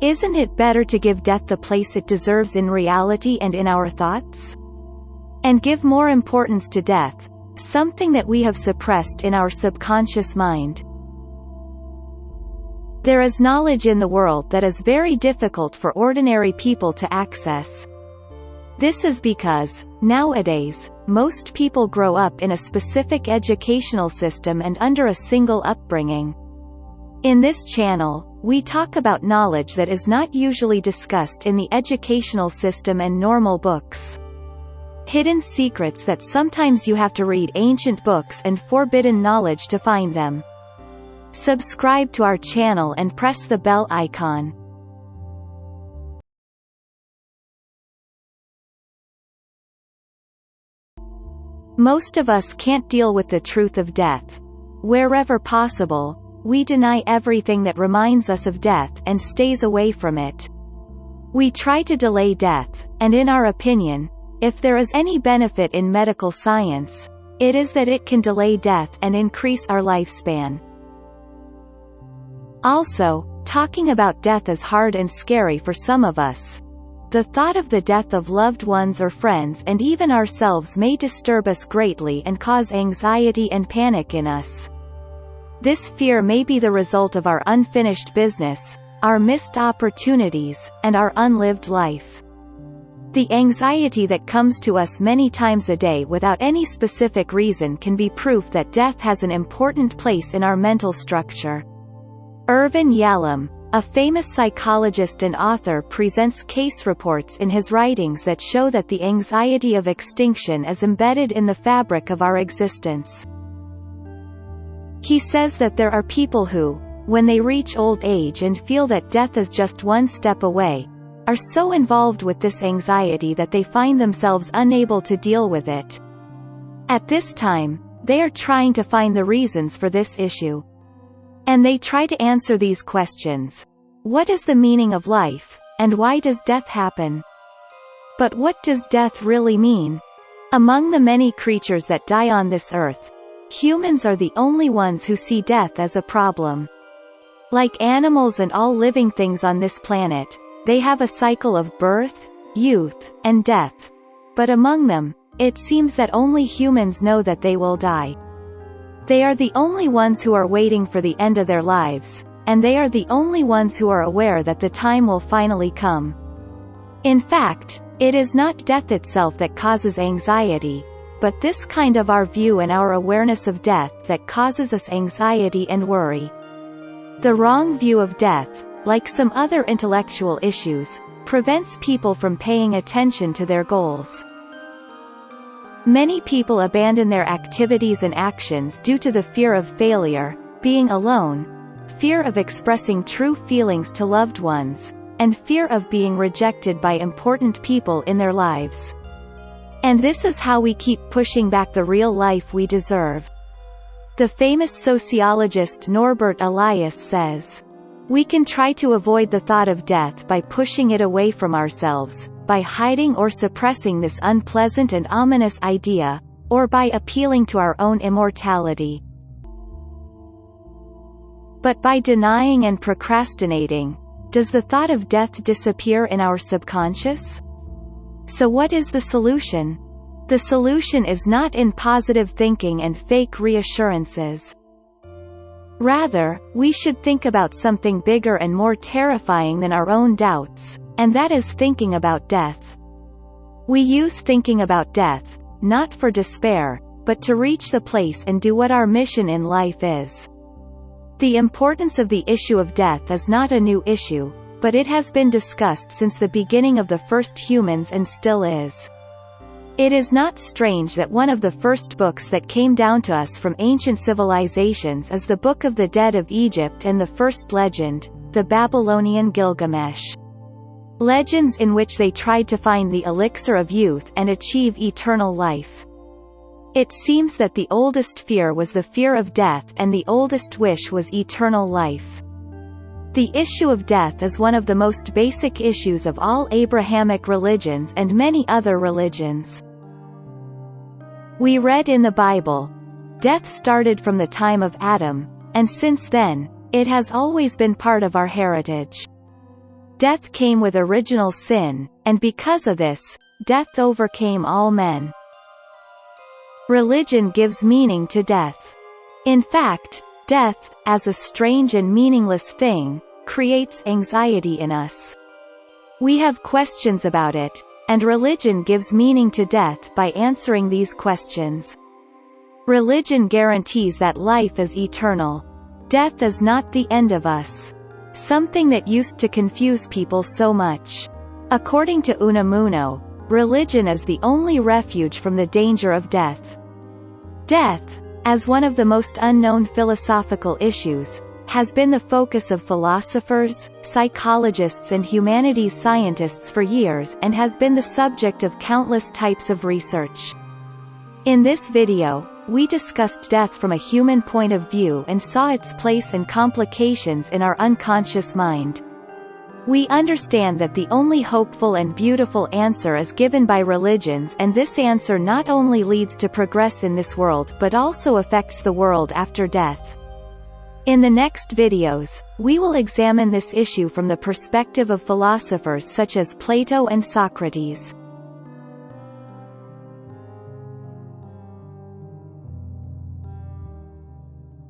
Isn't it better to give death the place it deserves in reality and in our thoughts? And give more importance to death, something that we have suppressed in our subconscious mind. There is knowledge in the world that is very difficult for ordinary people to access. This is because, nowadays, most people grow up in a specific educational system and under a single upbringing. In this channel, we talk about knowledge that is not usually discussed in the educational system and normal books. Hidden secrets that sometimes you have to read ancient books and forbidden knowledge to find them. Subscribe to our channel and press the bell icon. Most of us can't deal with the truth of death. Wherever possible, we deny everything that reminds us of death and stays away from it. We try to delay death, and in our opinion, if there is any benefit in medical science, it is that it can delay death and increase our lifespan. Also, talking about death is hard and scary for some of us. The thought of the death of loved ones or friends and even ourselves may disturb us greatly and cause anxiety and panic in us. This fear may be the result of our unfinished business, our missed opportunities, and our unlived life. The anxiety that comes to us many times a day without any specific reason can be proof that death has an important place in our mental structure. Irvin Yalom, a famous psychologist and author, presents case reports in his writings that show that the anxiety of extinction is embedded in the fabric of our existence. He says that there are people who, when they reach old age and feel that death is just one step away, are so involved with this anxiety that they find themselves unable to deal with it. At this time, they are trying to find the reasons for this issue. And they try to answer these questions. What is the meaning of life, and why does death happen? But what does death really mean? Among the many creatures that die on this earth, humans are the only ones who see death as a problem. Like animals and all living things on this planet, they have a cycle of birth, youth, and death. But among them, it seems that only humans know that they will die. They are the only ones who are waiting for the end of their lives, and they are the only ones who are aware that the time will finally come. In fact, it is not death itself that causes anxiety, but this kind of our view and our awareness of death that causes us anxiety and worry. The wrong view of death, like some other intellectual issues, prevents people from paying attention to their goals. Many people abandon their activities and actions due to the fear of failure, being alone, fear of expressing true feelings to loved ones, and fear of being rejected by important people in their lives. And this is how we keep pushing back the real life we deserve. The famous sociologist Norbert Elias says, "We can try to avoid the thought of death by pushing it away from ourselves, by hiding or suppressing this unpleasant and ominous idea, or by appealing to our own immortality. But by denying and procrastinating, does the thought of death disappear in our subconscious? So what is the solution? The solution is not in positive thinking and fake reassurances. Rather, we should think about something bigger and more terrifying than our own doubts, and that is thinking about death. We use thinking about death, not for despair, but to reach the place and do what our mission in life is. The importance of the issue of death is not a new issue, but it has been discussed since the beginning of the first humans and still is. It is not strange that one of the first books that came down to us from ancient civilizations is the Book of the Dead of Egypt and the first legend, the Babylonian Gilgamesh. Legends in which they tried to find the elixir of youth and achieve eternal life. It seems that the oldest fear was the fear of death and the oldest wish was eternal life. The issue of death is one of the most basic issues of all Abrahamic religions and many other religions. We read in the Bible, death started from the time of Adam, and since then, it has always been part of our heritage. Death came with original sin, and because of this, death overcame all men. Religion gives meaning to death. In fact, death, as a strange and meaningless thing, creates anxiety in us. We have questions about it, and religion gives meaning to death by answering these questions. Religion guarantees that life is eternal. Death is not the end of us. Something that used to confuse people so much. According to Unamuno, religion is the only refuge from the danger of death. Death, as one of the most unknown philosophical issues, has been the focus of philosophers, psychologists and humanities scientists for years and has been the subject of countless types of research. In this video, we discussed death from a human point of view and saw its place and complications in our unconscious mind. We understand that the only hopeful and beautiful answer is given by religions, and this answer not only leads to progress in this world but also affects the world after death. In the next videos, we will examine this issue from the perspective of philosophers such as Plato and Socrates.